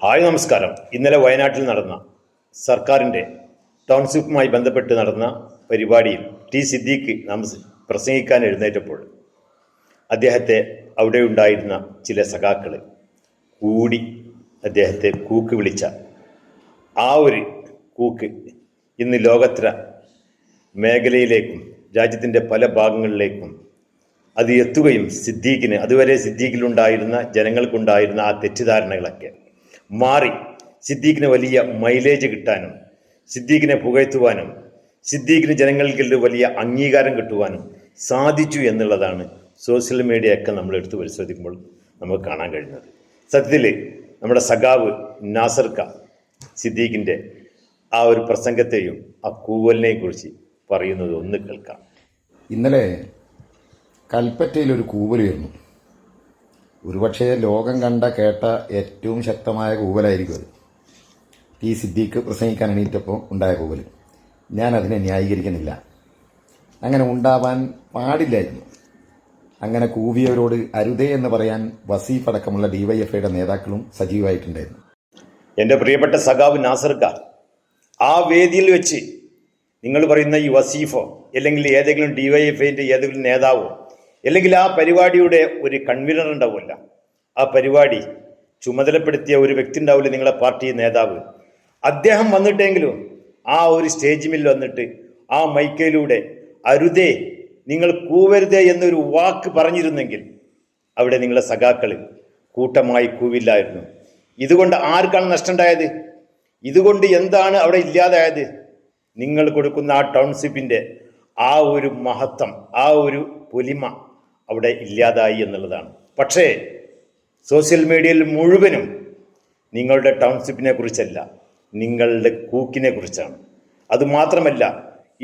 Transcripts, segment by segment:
Hi നമസ്കാരം. ഇന്നലെ വയനാട്ടിൽ നടന്ന സർക്കാരിൻ്റെ ടൗൺഷിപ്പുമായി ബന്ധപ്പെട്ട് നടന്ന പരിപാടിയിൽ ടി സിദ്ദീഖ് പ്രസംഗിക്കാൻ എഴുന്നേറ്റപ്പോൾ അദ്ദേഹത്തെ അവിടെ ഉണ്ടായിരുന്ന ചില സഖാക്കൾ കൂടി അദ്ദേഹത്തെ കൂക്ക് വിളിച്ച ആ ഒരു കൂക്ക് ഇന്ന് ലോകോത്തര മേഖലയിലേക്കും രാജ്യത്തിൻ്റെ പല ഭാഗങ്ങളിലേക്കും അത് എത്തുകയും സിദ്ദീഖിന് അതുവരെ സിദ്ദീഖിലുണ്ടായിരുന്ന ജനങ്ങൾക്കുണ്ടായിരുന്ന ആ തെറ്റിദ്ധാരണകളൊക്കെ മാറി സിദ്ദീഖിന് വലിയ മൈലേജ് കിട്ടാനും സിദ്ദീഖിനെ പുകഴ്ത്തുവാനും സിദ്ദീഖിന് ജനങ്ങൾക്ക് വലിയ അംഗീകാരം കിട്ടുവാനും സാധിച്ചു എന്നുള്ളതാണ് സോഷ്യൽ മീഡിയയൊക്കെ നമ്മൾ എടുത്ത് പരിശോധിക്കുമ്പോൾ നമുക്ക് കാണാൻ കഴിയുന്നത്. സത്യത്തിൽ നമ്മുടെ സഖാവ് നാസർക്ക സിദ്ദീഖിൻ്റെ ആ ഒരു പ്രസംഗത്തെയും ആ കൂവലിനെയും കുറിച്ച് പറയുന്നത് ഒന്ന് കേൾക്കാം. ഇന്നലെ കൽപ്പറ്റയിൽ ഒരു കൂവലുയർന്നു. ഒരുപക്ഷെ ലോകം കണ്ട കേട്ട ഏറ്റവും ശക്തമായ കൂവലായിരിക്കും അത്. ടി സിദ്ദീഖ് പ്രസംഗിക്കാൻ എണീറ്റപ്പോൾ ഉണ്ടായ കൂവൽ. ഞാൻ അതിനെ ന്യായീകരിക്കുന്നില്ല. അങ്ങനെ ഉണ്ടാവാൻ പാടില്ലായിരുന്നു. അങ്ങനെ കൂവിയവരോട് അരുതേ എന്ന് പറയാൻ വസീഫ് അടക്കമുള്ള ഡിവൈഎഫ്ഐയുടെ നേതാക്കളും സജീവമായിട്ടുണ്ടായിരുന്നു. എൻ്റെ പ്രിയപ്പെട്ട സഖാവ് നാസർക്ക, ആ വേദിയിൽ വെച്ച് നിങ്ങൾ പറയുന്ന ഈ വസീഫോ അല്ലെങ്കിൽ ഏതെങ്കിലും ഡിവൈഎഫ്ഐൻ്റെ ഏതെങ്കിലും നേതാവോ അല്ലെങ്കിൽ ആ പരിപാടിയുടെ ഒരു കൺവീനർ ഉണ്ടാവില്ല, ആ പരിപാടി ചുമതലപ്പെടുത്തിയ ഒരു വ്യക്തി ഉണ്ടാവില്ല, നിങ്ങളെ പാർട്ടി നേതാവ്, അദ്ദേഹം വന്നിട്ടെങ്കിലും ആ ഒരു സ്റ്റേജിൽ വന്നിട്ട് ആ മൈക്കയിലൂടെ അരുതേ, നിങ്ങൾ കൂവരുതേ എന്നൊരു വാക്ക് പറഞ്ഞിരുന്നെങ്കിൽ അവിടെ നിങ്ങളെ സഖാക്കൾ കൂട്ടമായി കൂവില്ലായിരുന്നു. ഇതുകൊണ്ട് ആർക്കാണ് നഷ്ടമുണ്ടായത്? ഇതുകൊണ്ട് എന്താണ് അവിടെ ഇല്ലാതായത്? നിങ്ങൾ കൊടുക്കുന്ന ആ ടൗൺഷിപ്പിൻ്റെ ആ ഒരു മഹത്വം, ആ ഒരു പൊലിമ അവിടെ ഇല്ലാതായി എന്നുള്ളതാണ്. പക്ഷേ സോഷ്യൽ മീഡിയയിൽ മുഴുവനും നിങ്ങളുടെ ടൗൺഷിപ്പിനെ കുറിച്ചല്ല, നിങ്ങളുടെ കൂക്കിനെ കുറിച്ചാണ്. അതുമാത്രമല്ല,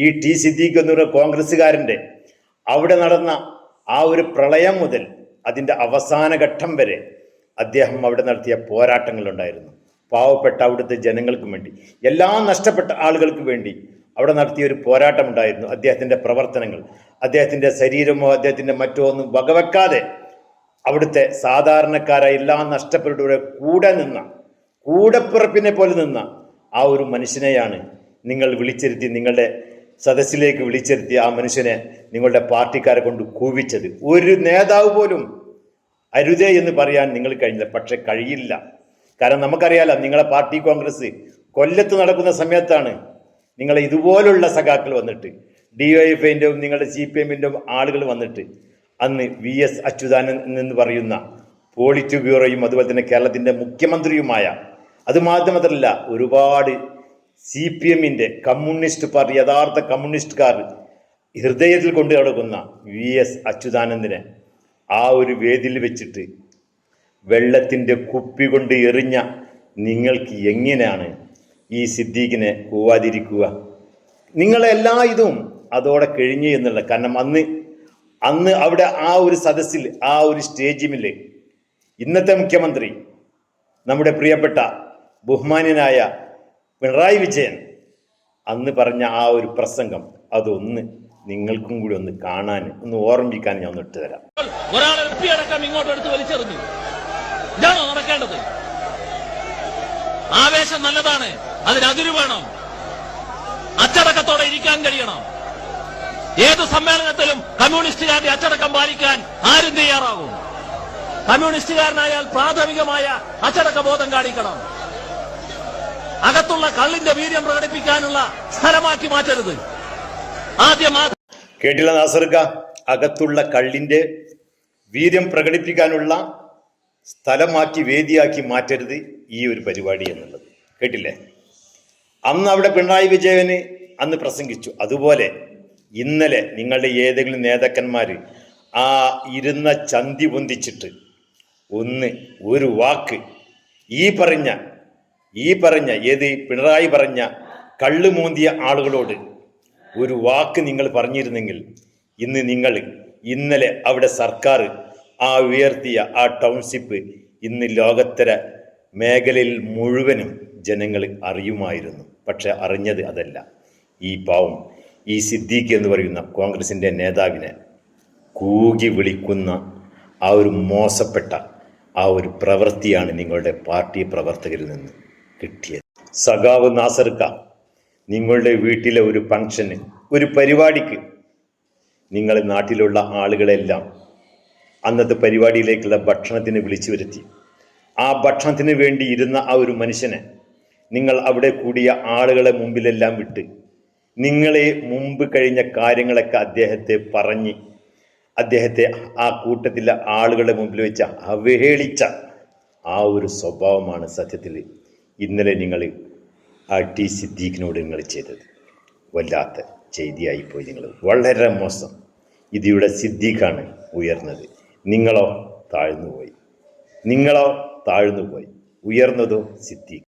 ഈ ടി സിദ്ദീഖ് എന്നൊരു കോൺഗ്രസ്സുകാരൻ്റെ അവിടെ നടന്ന ആ ഒരു പ്രളയം മുതൽ അതിൻ്റെ അവസാന ഘട്ടം വരെ അദ്ദേഹം അവിടെ നടത്തിയ പോരാട്ടങ്ങളുണ്ടായിരുന്നു. പാവപ്പെട്ട അവിടുത്തെ ജനങ്ങൾക്ക് വേണ്ടി, എല്ലാം നഷ്ടപ്പെട്ട ആളുകൾക്ക് വേണ്ടി അവിടെ നടത്തിയ ഒരു പോരാട്ടമുണ്ടായിരുന്നു. അദ്ദേഹത്തിൻ്റെ പ്രവർത്തനങ്ങൾ, അദ്ദേഹത്തിൻ്റെ ശരീരമോ അദ്ദേഹത്തിൻ്റെ മറ്റോ ഒന്നും വകവെക്കാതെ അവിടുത്തെ സാധാരണക്കാരായ എല്ലാം നഷ്ടപ്പെട്ടവരുടെ കൂടെ നിന്ന, കൂടപ്പിറപ്പിനെ പോലെ നിന്ന ആ ഒരു മനുഷ്യനെയാണ് നിങ്ങൾ വിളിച്ചിരുത്തി, നിങ്ങളുടെ സദസ്സിലേക്ക് വിളിച്ചിരുത്തി ആ മനുഷ്യനെ നിങ്ങളുടെ പാർട്ടിക്കാരെ കൊണ്ട് കൂവിച്ചത്. ഒരു നേതാവ് പോലും അരുതേ എന്ന് പറയാൻ നിങ്ങൾ കഴിഞ്ഞില്ല. പക്ഷെ കഴിയില്ല. കാരണം നമുക്കറിയാലോ, നിങ്ങളെ പാർട്ടി കോൺഗ്രസ് കൊല്ലത്ത് നടക്കുന്ന സമയത്താണ് നിങ്ങളെ ഇതുപോലുള്ള സഖാക്കൾ വന്നിട്ട്, ഡിവൈഎഫ്ഐൻ്റെയും നിങ്ങളുടെ CPM-ൻ്റെ ആളുകൾ വന്നിട്ട് അന്ന് VS അച്യുതാനന്ദൻ എന്ന് പറയുന്ന പോളിറ്റ് ബ്യൂറോയും അതുപോലെ തന്നെ കേരളത്തിൻ്റെ മുഖ്യമന്ത്രിയുമായ, അത് മാത്രമല്ല ഒരുപാട് CPM-ൻ്റെ കമ്മ്യൂണിസ്റ്റ് പാർട്ടി, യഥാർത്ഥ കമ്മ്യൂണിസ്റ്റുകാർ ഹൃദയത്തിൽ കൊണ്ടു നടക്കുന്ന VS അച്യുതാനന്ദനെ ആ ഒരു വേദിയിൽ വെച്ചിട്ട് വെള്ളത്തിൻ്റെ കുപ്പി കൊണ്ട് എറിഞ്ഞ നിങ്ങൾക്ക് എങ്ങനെയാണ് ഈ സിദ്ദീഖിനെ കൂവാതിരിക്കുക? നിങ്ങളെല്ലാ ഇതും അതോടെ കഴിഞ്ഞു എന്നുള്ള. കാരണം അന്ന് അവിടെ ആ ഒരു സദസ്സിൽ, ആ ഒരു സ്റ്റേജിൽ ഇന്നത്തെ മുഖ്യമന്ത്രി നമ്മുടെ പ്രിയപ്പെട്ട ബഹുമാന്യനായ പിണറായി വിജയൻ അന്ന് പറഞ്ഞ ആ ഒരു പ്രസംഗം അതൊന്ന് നിങ്ങൾക്കും കൂടി ഒന്ന് കാണാൻ, ഒന്ന് ഓർമ്മിക്കാൻ ഞാൻ ഒന്ന് ഇട്ടുതരാം. ഒരാളെ അടക്കം ഇങ്ങോട്ട് എടുത്ത് വലിച്ചെറിഞ്ഞു. ഇതാണോ നടക്കേണ്ടത്? ആവേശം നല്ലതാണ്, അതിനതിരു വേണം. അച്ചടക്കത്തോടെ ഇരിക്കാൻ കഴിയണം. ഏത് സമ്മേളനത്തിലും കമ്മ്യൂണിസ്റ്റുകാരുടെ അച്ചടക്കം പാലിക്കാൻ ആരും തയ്യാറാകും. കമ്മ്യൂണിസ്റ്റുകാരനായാൽ പ്രാഥമികമായ അച്ചടക്ക ബോധം കാണിക്കണം. അകത്തുള്ള കള്ളിന്റെ വീര്യം പ്രകടിപ്പിക്കാനുള്ള സ്ഥലമാക്കി മാറ്റരുത്. ആദ്യം കേട്ടില്ല നാസർക്ക? അകത്തുള്ള കള്ളിന്റെ വീര്യം പ്രകടിപ്പിക്കാനുള്ള സ്ഥലമാക്കി, വേദിയാക്കി മാറ്റരുത് ഈ ഒരു പരിപാടി എന്നുള്ളത്. കേട്ടില്ലേ? അന്ന് അവിടെ പിണറായി വിജയന് അന്ന് പ്രസംഗിച്ചു. അതുപോലെ ഇന്നലെ നിങ്ങളുടെ ഏതെങ്കിലും നേതാക്കന്മാർ ആ ഇരുന്ന ചന്തി പൊന്തിച്ചിട്ട് ഒരു വാക്ക് ഈ പറഞ്ഞ ഏത് പിണറായി പറഞ്ഞ കള്ളു മൂന്തിയ ആളുകളോട് ഒരു വാക്ക് നിങ്ങൾ പറഞ്ഞിരുന്നെങ്കിൽ ഇന്നലെ അവിടെ സർക്കാർ ആ ഉയർത്തിയ ആ ടൗൺഷിപ്പ് ഇന്ന് ലോകോത്തര മേഖലയിൽ മുഴുവനും ജനങ്ങൾ അറിയുമായിരുന്നു. പക്ഷെ അറിഞ്ഞത് അതല്ല. ഈ പാവം ഈ സിദ്ദീഖ് എന്ന് പറയുന്ന കോൺഗ്രസിൻ്റെ നേതാവിനെ കൂകി വിളിക്കുന്ന ആ ഒരു മോശപ്പെട്ട ആ ഒരു പ്രവൃത്തിയാണ് നിങ്ങളുടെ പാർട്ടി പ്രവർത്തകരിൽ നിന്ന് കിട്ടിയത്. സഖാവ് നാസർക്ക, നിങ്ങളുടെ വീട്ടിലെ ഒരു ഫംഗ്ഷന്, ഒരു പരിപാടിക്ക് നിങ്ങൾ നാട്ടിലുള്ള ആളുകളെല്ലാം അന്നത്തെ പരിപാടിയിലേക്കുള്ള ഭക്ഷണത്തിന് വിളിച്ചു വരുത്തി. ആ ഭക്ഷണത്തിന് വേണ്ടി ഇരുന്ന ആ ഒരു മനുഷ്യനെ നിങ്ങൾ അവിടെ കൂടിയ ആളുകളെ മുമ്പിലെല്ലാം വിട്ട് നിങ്ങളെ മുമ്പ് കഴിഞ്ഞ കാര്യങ്ങളൊക്കെ അദ്ദേഹത്തെ പറഞ്ഞ് അദ്ദേഹത്തെ ആ കൂട്ടത്തിലെ ആളുകളുടെ മുമ്പിൽ വെച്ച് അവഹേളിച്ച ആ ഒരു സ്വഭാവമാണ് സത്യത്തിൽ ഇന്നലെ നിങ്ങൾ ആ ടി സിദ്ദീഖിനോട് നിങ്ങൾ ചെയ്തത്. വല്ലാത്ത ചെയ്തിയായിപ്പോയി. നിങ്ങൾ വളരെ മോശം. ഇതിവിടെ സിദ്ദീഖാണ് ഉയർന്നത്, നിങ്ങളോ താഴ്ന്നുപോയി. ഉയർന്നതോ സിദ്ദീഖ്.